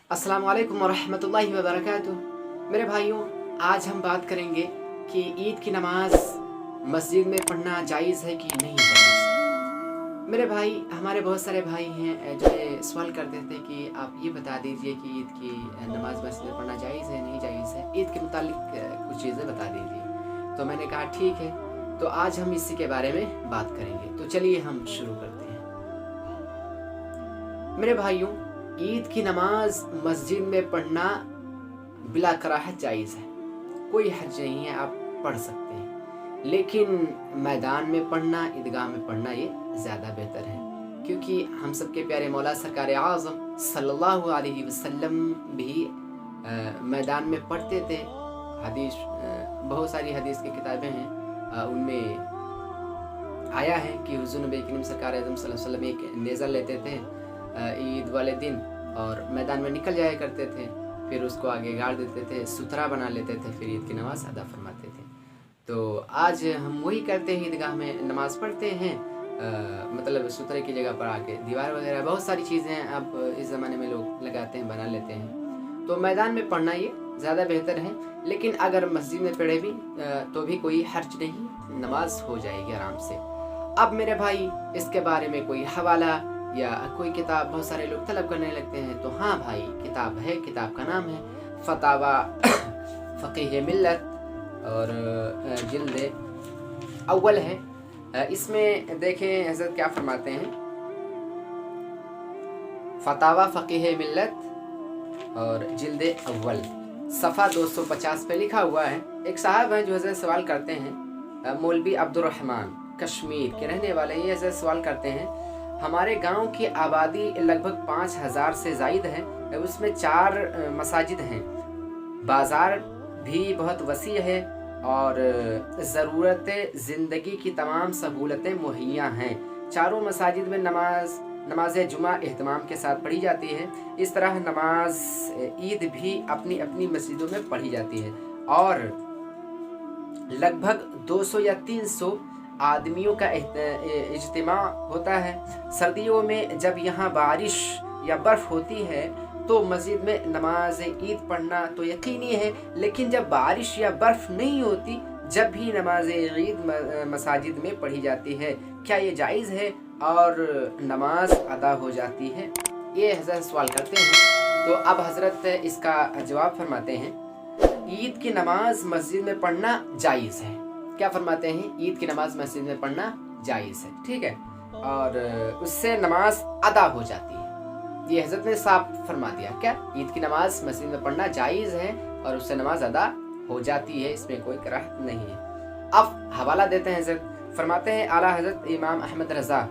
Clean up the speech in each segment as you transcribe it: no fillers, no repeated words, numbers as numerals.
अस्सलाम वालेकुम वरहमतुल्लाहि वबरकातुह। मेरे भाइयों, आज हम बात करेंगे कि ईद की नमाज मस्जिद में पढ़ना जायज़ है कि नहीं जायज़। मेरे भाई, हमारे बहुत सारे भाई हैं जो ये सवाल करते थे कि आप ये बता दीजिए कि ईद की नमाज मस्जिद में पढ़ना जायज़ है नहीं जायज़ है, ईद के मुतालिक कुछ चीज़ें बता दीजिए। तो मैंने कहा ठीक है, तो आज हम इसी के बारे में बात करेंगे। तो चलिए हम शुरू करते हैं। मेरे भाइयों, ईद की नमाज मस्जिद में पढ़ना बिला कराहत जायज़ है, कोई हर्ज नहीं है, आप पढ़ सकते हैं। लेकिन मैदान में पढ़ना, ईदगाह में पढ़ना ये ज़्यादा बेहतर है, क्योंकि हम सबके प्यारे मौला सरकार आज़म सल्लल्लाहु अलैहि वसल्लम भी मैदान में पढ़ते थे। हदीस बहुत सारी हदीस की किताबें हैं, उनमें आया है कि हुज़ूर नबी करीम सरकार आज़म सल्लल्लाहु अलैहि वसल्लम एक नेज़ा लेते थे ईद वाले दिन और मैदान में निकल जाया करते थे, फिर उसको आगे गाड़ देते थे, सुथरा बना लेते थे, फिर ईद की नमाज़ अदा फरमाते थे। तो आज हम वही करते हैं, ईदगाह में नमाज़ पढ़ते हैं, मतलब सुथरे की जगह पर आके दीवार वगैरह बहुत सारी चीज़ें अब इस ज़माने में लोग लगाते हैं, बना लेते हैं। तो मैदान में पढ़ना ये ज़्यादा बेहतर है, लेकिन अगर मस्जिद में पढ़े भी तो भी कोई हर्ज नहीं, नमाज हो जाएगी आराम से। अब मेरे भाई, इसके बारे में कोई हवाला या कोई किताब बहुत सारे लोग तलब करने लगते हैं, तो हाँ भाई, किताब है, किताब का नाम है फतावा फ़क़ीह मिल्लत और जिल्द अव्वल है। इसमें देखें हज़रत क्या फरमाते हैं, फतावा फ़क़ीह मिल्लत और जिल्द अव्वल सफ़ा 250 पे लिखा हुआ है। एक साहब हैं जो हज़रत सवाल करते हैं, मौलवी अब्दुर्रहमान कश्मीर के रहने वाले, ये हज़रत सवाल करते हैं, हमारे गांव की आबादी लगभग 5000 से ज़ायद है, उसमें 4 मसाजिद हैं, बाज़ार भी बहुत वसी है और ज़रूरत ज़िंदगी की तमाम सहूलतें मुहैया हैं। चारों मसाजिद में नमाज जुमा एहतमाम के साथ पढ़ी जाती है। इस तरह नमाज ईद भी अपनी अपनी मस्जिदों में पढ़ी जाती है और लगभग 200 या 300 आदमियों का इज्तिमा होता है। सर्दियों में जब यहाँ बारिश या बर्फ़ होती है तो मस्जिद में नमाज ईद पढ़ना तो यकीनी है, लेकिन जब बारिश या बर्फ़ नहीं होती, जब भी नमाज ईद मसाजिद में पढ़ी जाती है, क्या ये जायज़ है और नमाज अदा हो जाती है? ये हज़रत सवाल करते हैं। तो अब हज़रत इसका जवाब फरमाते हैं, ईद की नमाज मस्जिद में पढ़ना जायज़ है। क्या फरमाते हैं? ईद की नमाज मस्जिद में पढ़ना जायज़ है, ठीक है, और उससे नमाज अदा हो जाती है। ये हज़रत ने साफ फरमा दिया, क्या ईद की नमाज मस्जिद में पढ़ना जायज़ है और उससे नमाज अदा हो जाती है, इसमें कोई कराहत नहीं है। अब हवाला देते हैं, हज़रत फरमाते हैं, आला हज़रत इमाम अहमद रज़ा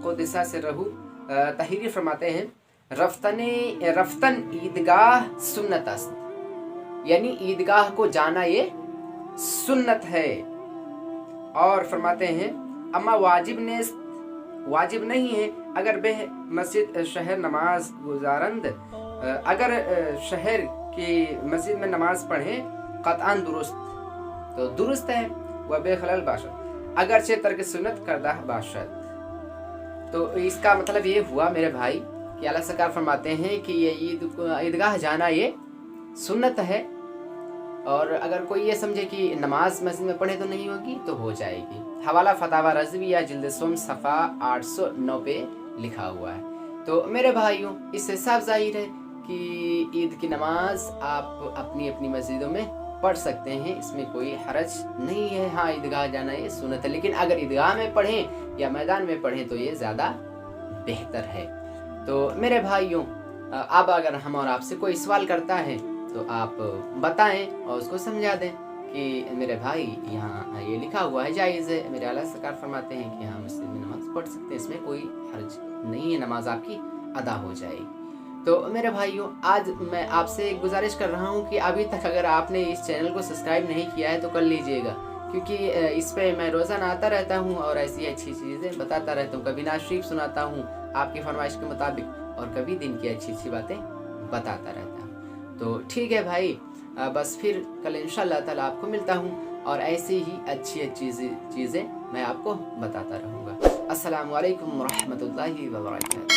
क़ुद्दस सिर्रहू तहरीर फरमाते हैं, रफ्तन ईदगाह सुन्नत अस्त, यानी ईदगाह को जाना ये सुन्नत है। और फरमाते हैं, अम्मा वाजिब नहीं है अगर बह मस्जिद शहर नमाज गुजारंद, अगर शहर की मस्जिद में नमाज पढ़े क़तअन दुरुस्त, तो दुरुस्त है, वह बेखलल बाशद, अगरचे तर्क सुन्नत करदा बाशद। तो इसका मतलब ये हुआ मेरे भाई कि अल्लाह सरकार फरमाते हैं कि ये ईदगाह जाना ये सुन्नत है, और अगर कोई ये समझे कि नमाज मस्जिद में पढ़े तो नहीं होगी तो हो जाएगी। हवाला फतावा रज़विया जिल्द सोम सफ़ा 809 पे लिखा हुआ है। तो मेरे भाइयों, इससे साफ जाहिर है कि ईद की नमाज आप अपनी अपनी मस्जिदों में पढ़ सकते हैं, इसमें कोई हरज नहीं है। हाँ, ईदगाह जाना ये सुन्नत है, लेकिन अगर ईदगाह में पढ़ें या मैदान में पढ़ें तो ये ज़्यादा बेहतर है। तो मेरे भाइयों, अब अगर हम और आपसे कोई सवाल करता है तो आप बताएं और उसको समझा दें कि मेरे भाई, यहाँ ये लिखा हुआ है जायज़ है। मेरे आला सरकार फरमाते हैं कि हाँ, मस्जिद में नमाज़ पढ़ सकते हैं, इसमें कोई हर्ज नहीं है, नमाज आपकी अदा हो जाएगी। तो मेरे भाइयों, आज मैं आपसे एक गुजारिश कर रहा हूँ कि अभी तक अगर आपने इस चैनल को सब्सक्राइब नहीं किया है तो कर लीजिएगा, क्योंकि इस पर मैं रोज़ाना आता रहता हूँ और ऐसी अच्छी चीज़ें बताता रहता हूँ। कभी नात शरीफ सुनाता हूँ आपकी फरमाइश के मुताबिक, और कभी दिन की अच्छी अच्छी बातें बताता रहता हूँ। तो ठीक है भाई, बस फिर कल इंशाअल्लाह ताला आपको मिलता हूँ और ऐसी ही अच्छी अच्छी चीज़ें मैं आपको बताता रहूँगा। अस्सलामु अलैकुम वरहमतुल्लाहि वबरकातुहू।